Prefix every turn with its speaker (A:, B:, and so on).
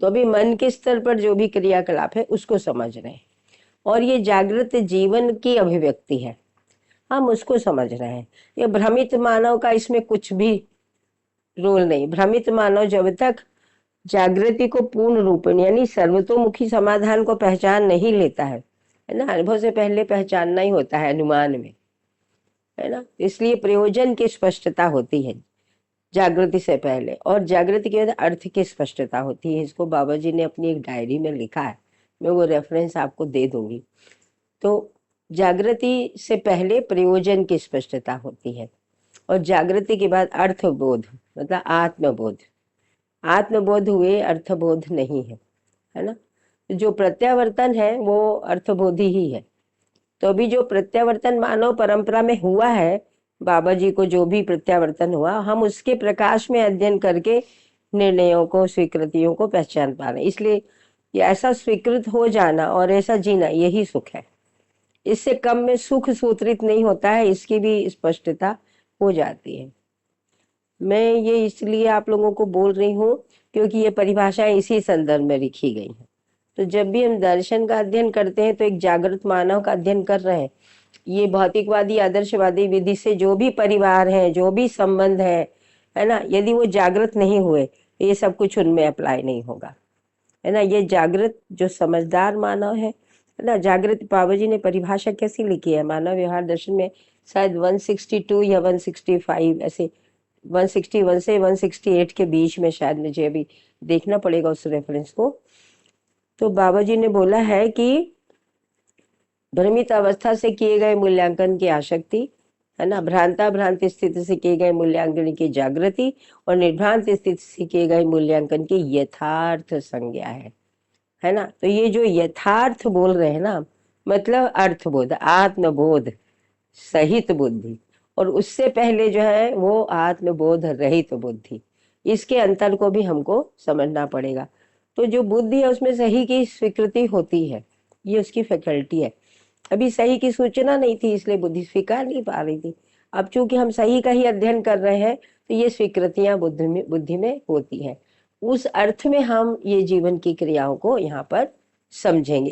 A: तो अभी मन के स्तर पर जो भी क्रियाकलाप है उसको समझ रहे हैं, और ये जागृत जीवन की अभिव्यक्ति है, हम उसको समझ रहे हैं। ये भ्रमित मानव का इसमें कुछ भी रोल नहीं। भ्रमित मानव जब तक जागृति को पूर्ण रूप यानी सर्वतोमुखी समाधान को पहचान नहीं लेता है ना, अनुभव से पहले पहचानना ही होता है अनुमान में, है ना। इसलिए प्रयोजन की स्पष्टता होती है जागृति से पहले, और जागृति के बाद अर्थ की स्पष्टता होती है। इसको बाबा जी ने अपनी एक डायरी में लिखा है, मैं वो रेफरेंस आपको दे दूंगी। तो जागृति से पहले प्रयोजन की स्पष्टता होती है, और जागृति के बाद अर्थबोध, मतलब आत्मबोध। आत्मबोध हुए अर्थबोध नहीं है ना। जो प्रत्यावर्तन है वो अर्थबोधी ही है। तो अभी जो प्रत्यावर्तन मानव परंपरा में हुआ है, बाबा जी को जो भी प्रत्यावर्तन हुआ, हम उसके प्रकाश में अध्ययन करके निर्णयों को, स्वीकृतियों को पहचान पा रहे हैं। इसलिए ये ऐसा स्वीकृत हो जाना और ऐसा जीना, यही सुख है। इससे कम में सुख सूत्रित नहीं होता है, इसकी भी स्पष्टता हो जाती है। मैं ये इसलिए आप लोगों को बोल रही हूँ क्योंकि ये परिभाषाएं इसी संदर्भ में लिखी गई हैं। तो जब भी हम दर्शन का अध्ययन करते हैं तो एक जागृत मानव का अध्ययन कर रहे हैं। ये भौतिकवादी आदर्शवादी विधि से जो भी परिवार है, जो भी संबंध है ना, यदि वो जागृत नहीं हुए तो ये सब कुछ उनमें अप्लाई नहीं होगा, है ना। ये जागृत जो समझदार मानव है ना, जागृत बाबा जी ने परिभाषा कैसी लिखी है मानव व्यवहार दर्शन में, शायद 162 या 165 ऐसे, 161 से 168 के बीच में, शायद मुझे अभी देखना पड़ेगा उस रेफरेंस को। तो बाबा जी ने बोला है कि भ्रमित अवस्था से किए गए मूल्यांकन की आसक्ति, है ना, भ्रांति स्थिति से किए गए मूल्यांकन की जागृति, और निर्भ्रांत स्थिति से किए गए मूल्यांकन की यथार्थ संज्ञा है ना। तो ये जो यथार्थ बोल रहे हैं ना, मतलब अर्थबोध, आत्मबोध सहित बुद्धि, और उससे पहले जो है वो आत्मबोध रहित बुद्धि। इसके अंतर को भी हमको समझना पड़ेगा। तो जो बुद्धि है उसमें सही की स्वीकृति होती है, ये उसकी फैकल्टी है। अभी सही की सूचना नहीं थी, इसलिए बुद्धि स्वीकार नहीं पा रही थी। अब चूंकि हम सही का ही अध्ययन कर रहे हैं तो ये स्वीकृतियां बुद्धि में होती हैं। उस अर्थ में हम ये जीवन की क्रियाओं को यहाँ पर समझेंगे।